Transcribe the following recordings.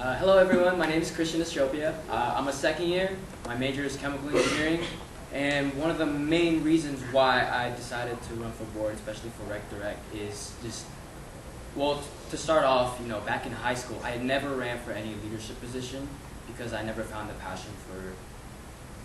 Hello everyone, my name is Christian Estropia. I'm a second year. My major is chemical engineering, and one of the main reasons why I decided to run for board, especially for Rec Direct, is just, well, to start off, back in high school, I had never ran for any leadership position because I never found the passion for,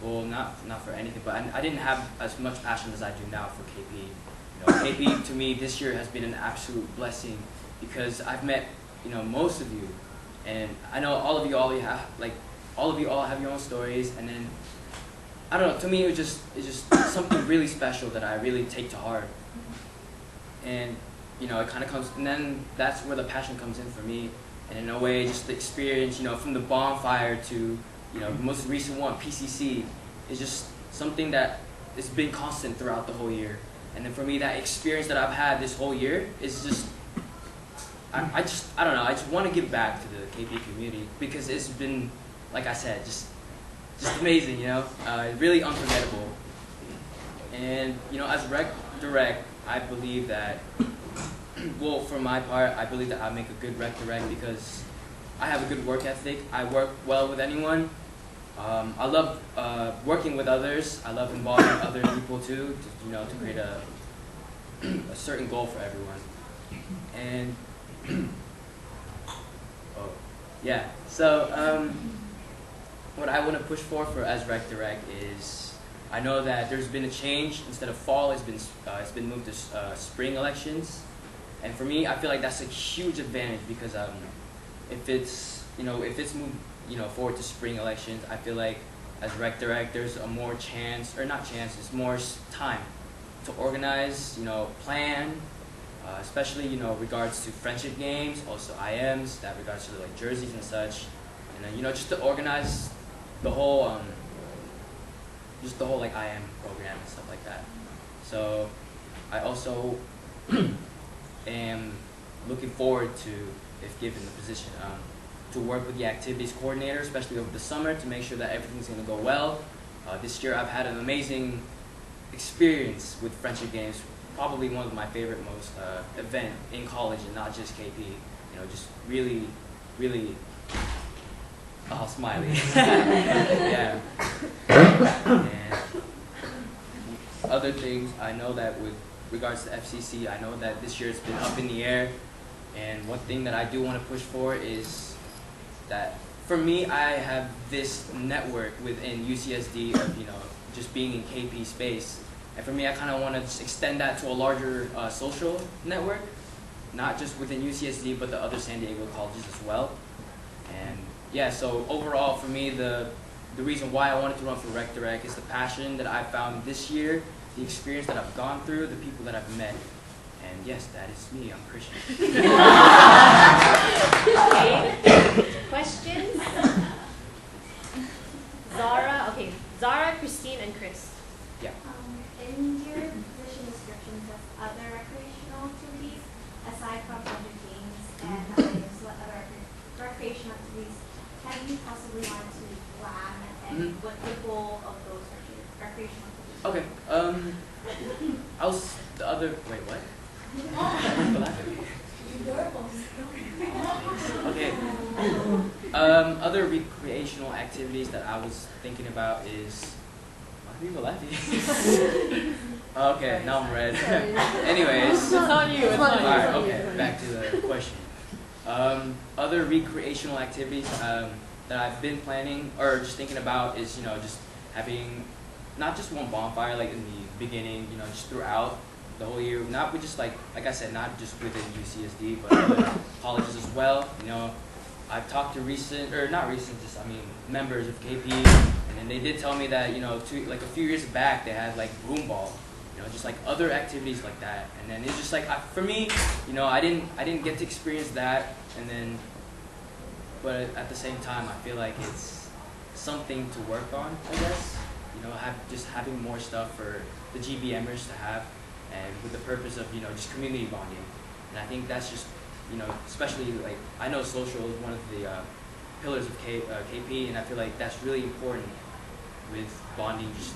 well, not for anything, but I didn't have as much passion as I do now for KP. KP to me this year has been an absolute blessing because I've met, most of you. And I know all of you all have your own stories, and then I don't know. To me, it's just something really special that I really take to heart. And it kind of comes, and then that's where the passion comes in for me. And in a way, just the experience, from the bonfire to the most recent one, PCC, is just something that has been constant throughout the whole year. And then for me, that experience that I've had this whole year is just. I don't know, I just want to give back to the KP community because it's been, like I said, just amazing, really unforgettable. And, as Rec Direct, I believe that, well, for my part, I believe that I make a good Rec Direct because I have a good work ethic. I work well with anyone. I love working with others. I love involving other people too, to create a certain goal for everyone. And oh, yeah. So what I want to push for as Rec Direct is, I know that there's been a change. Instead of fall, it's been moved to spring elections, and for me, I feel like that's a huge advantage because if it's moved forward to spring elections, I feel like as Rec Direct, there's a more chance, or not chance, it's more time to organize, plan. Especially regards to friendship games, also IMs, that regards to like jerseys and such, and just to organize the whole like IM program and stuff like that. So I also am looking forward to, if given the position, to work with the activities coordinator, especially over the summer, to make sure that everything's going to go well. This year I've had an amazing experience with friendship games. Probably one of my favorite most event in college, and not just KP. Just really, really, smiley. Yeah. And other things, I know that with regards to FCC, I know that this year it's been up in the air. And one thing that I do want to push for is that, for me, I have this network within UCSD of just being in KP space. And for me, I kind of want to just extend that to a larger social network, not just within UCSD, but the other San Diego colleges as well. And yeah, so overall, for me, the reason why I wanted to run for Rec Direct is the passion that I found this year, the experience that I've gone through, the people that I've met. And yes, that is me. I'm Christian. Okay. Questions? Zara, Christine, and Chris. Yeah. In your position description, it says other recreational activities aside from other games and what other recreational activities can you possibly want to plan, and what the goal of those recreational activities? Okay. Wait, what? Okay. Other recreational activities that I was thinking about is. Okay, now I'm red. Anyways. It's on you. It's on you. Alright, okay, back to the question. Other recreational activities that I've been planning or just thinking about is, just having not just one bonfire like in the beginning, just throughout the whole year. Not with just like I said, not just within UCSD, but other colleges as well. I've talked to members of KP, and then they did tell me that, a few years back they had like broomball, just like other activities like that. And then it's just like, for me, I didn't get to experience that, but at the same time, I feel like it's something to work on, I guess. Having more stuff for the GBMers to have, and with the purpose of, just community bonding. And I think that's just, especially like, I know social is one of the pillars of KP, and I feel like that's really important with bonding, just,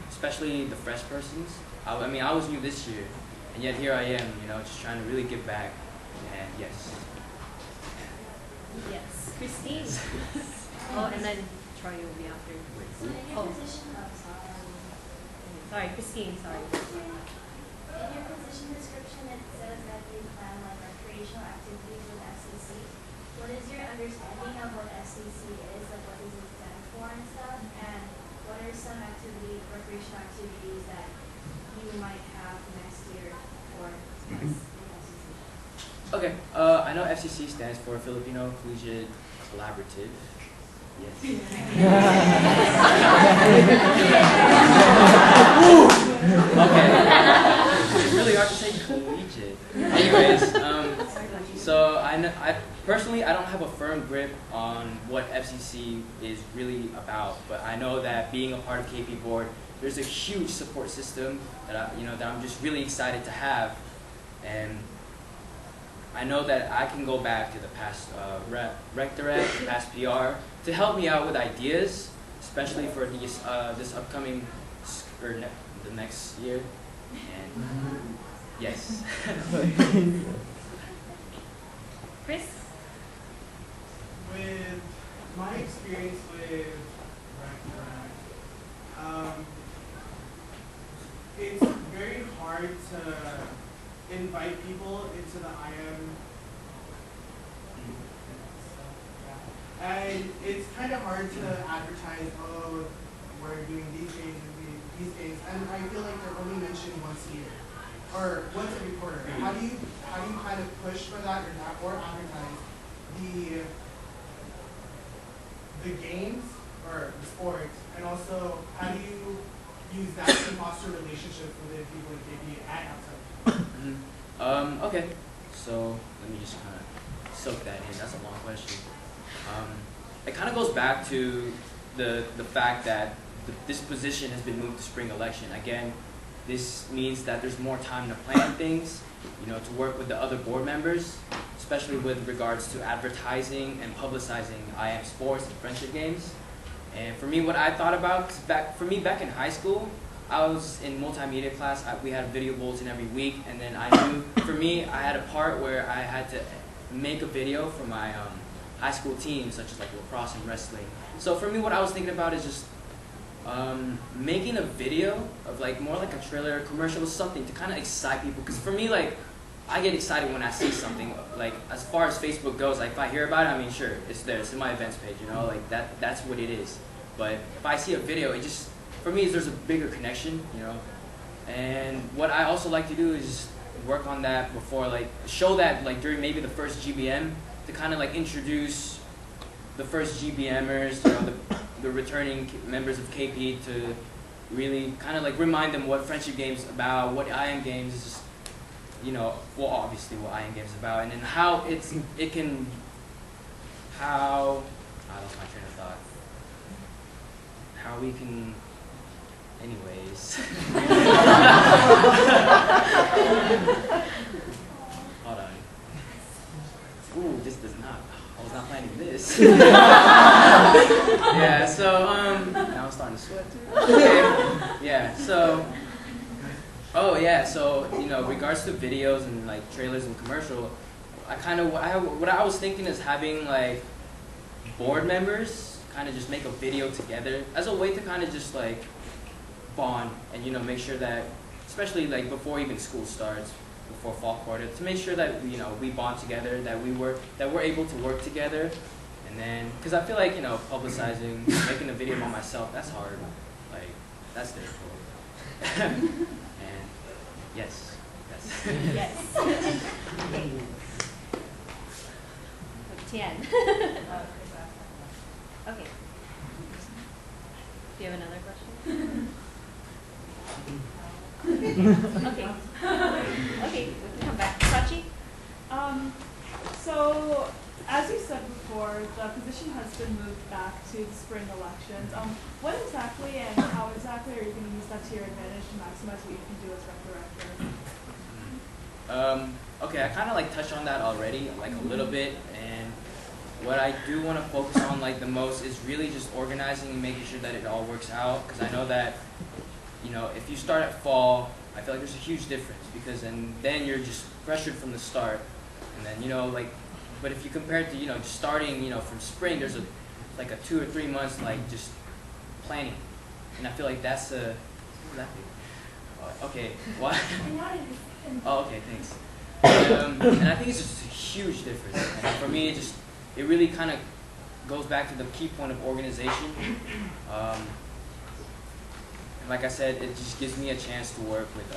especially the fresh persons. I was new this year, and yet here I am, just trying to really give back, and yes. Yes. Christine. Oh, and then Troy will be after. So in your Oh. position, Sorry, Christine, sorry. in your position description, it says that you plan like recreational activities with FCC. What is your understanding of what FCC is? Like, what does it stand for and stuff? And what are some recreational activities that you might have next year for us with FCC? Okay, I know FCC stands for Filipino Collegiate Collaborative. Yes. Okay. It's really hard to say collegiate. Anyways, so I personally I don't have a firm grip on what FCC is really about, but I know that being a part of KP board, there's a huge support system that that I'm just really excited to have, and I know that I can go back to the past Rec Direct, past PR, to help me out with ideas, especially for these, this upcoming, the next year. And yes. Chris? With my experience with Rec Direct, it's very hard to invite people into the IM. And it's kind of hard to advertise, oh, we're doing these games and these games, and I feel like they're only mentioned once a year or once every quarter. How do you kind of push for that or advertise the games or the sports, and also how do you use that to foster relationships with the people in KB and outside? Okay, so let me just kind of soak that in. That's a long question. It kind of goes back to the fact that this position has been moved to spring election. Again, this means that there's more time to plan things, to work with the other board members, especially with regards to advertising and publicizing IM sports and friendship games. And for me, what I thought about, cause back in high school, I was in multimedia class. We had a video bulletin every week, and then I knew, for me, I had a part where I had to make a video for my high school teams, such as like lacrosse and wrestling. So for me, what I was thinking about is just making a video of like more like a trailer, commercial, something to kind of excite people. Because for me, like, I get excited when I see something. Like as far as Facebook goes, like if I hear about it, I mean, sure, it's there, it's in my events page, like that's what it is. But if I see a video, it just, for me, there's a bigger connection, And what I also like to do is work on that before, like, show that like during maybe the first GBM, to kind of like introduce the first GBMers, the returning members of KP, to really kind of like remind them what friendship games about, what IM games is, well, obviously what IM games is about, and then how I lost my train of thought. How we can, anyways. Hold on. Ooh, this does not. I was not planning this. Yeah, so now I'm starting to sweat too. Okay. Yeah, so regards to videos and like trailers and commercial, what I was thinking is having like board members kind of just make a video together as a way to kind of just like bond and make sure that, especially like before even school starts, before fall quarter, to make sure that we bond together, that we're able to work together. And then, because I feel like publicizing, making a video about myself, that's hard. Like that's difficult. And yes, that's Yes. Tian. Okay. Do you have another question? Okay. Okay, we can come back. Sachi? So, as you said before, the position has been moved back to the spring elections. What exactly and how exactly are you going to use that to your advantage to maximize what you can do as rec director? Okay, I kind of like touched on that already, like a little bit, and what I do want to focus on like the most is really just organizing and making sure that it all works out, because I know that if you start at fall, I feel like there's a huge difference, because then you're just pressured from the start, and then like but if you compare it to just starting from spring, there's like a 2 or 3 months like just planning, and I feel like that's a okay. What? Oh, okay, thanks. And I think it's just a huge difference. And for me, it really kind of goes back to the key point of organization. And like I said, it just gives me a chance to work with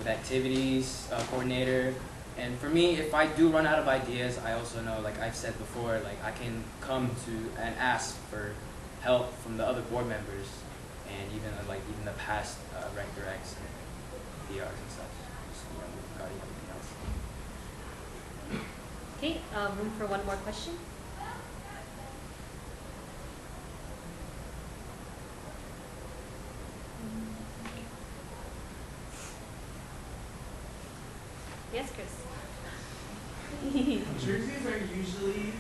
activities coordinator. And for me, if I do run out of ideas, I also know, like I've said before, like I can come to and ask for help from the other board members, and even the past rec directs and PRs and stuff. Just, regarding everything else. Okay, room for one more question. Yes, Chris. Jerseys are usually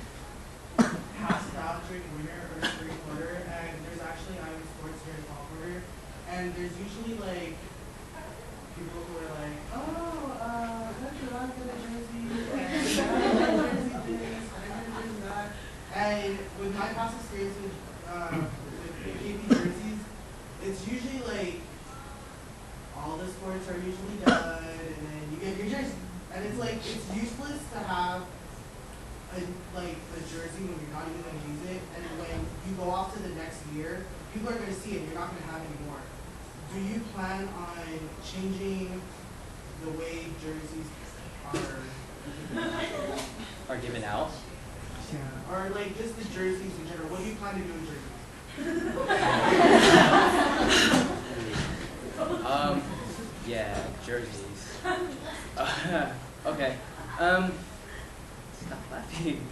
passed out during winter or spring quarter, and there's actually IM sports here in fall quarter, and there's usually like people who are like, oh, don't you like the jersey? And jersey this, jersey that. And with my past experience with KP jerseys, it's usually like all the sports are usually done, and then you get your jersey. And it's like, it's useless to have a jersey when you're not even going to use it. And when you go off to the next year, people are going to see it and you're not going to have any more. Do you plan on changing the way jerseys Are given out. or like just the jerseys in general? What do you plan to do with jerseys? Yeah, jerseys. Okay. Stop laughing.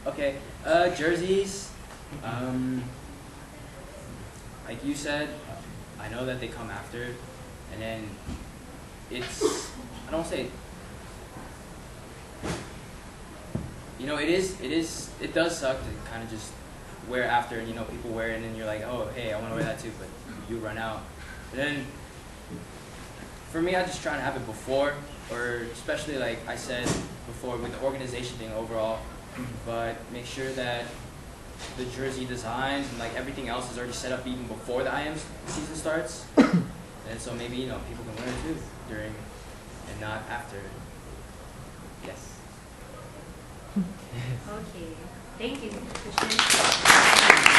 Okay. Jerseys. Like you said, I know that they come after, and then I don't say. It does suck to kind of just wear after, and people wear it, and then you're like, oh, hey, I want to wear that too, but you run out. But then, for me, I just try to have it before, or especially like I said before with the organization thing overall, but make sure that the jersey designs and like everything else is already set up even before the IM season starts, and so maybe people can wear it too during and not after. Yes. Okay, thank you, Christian.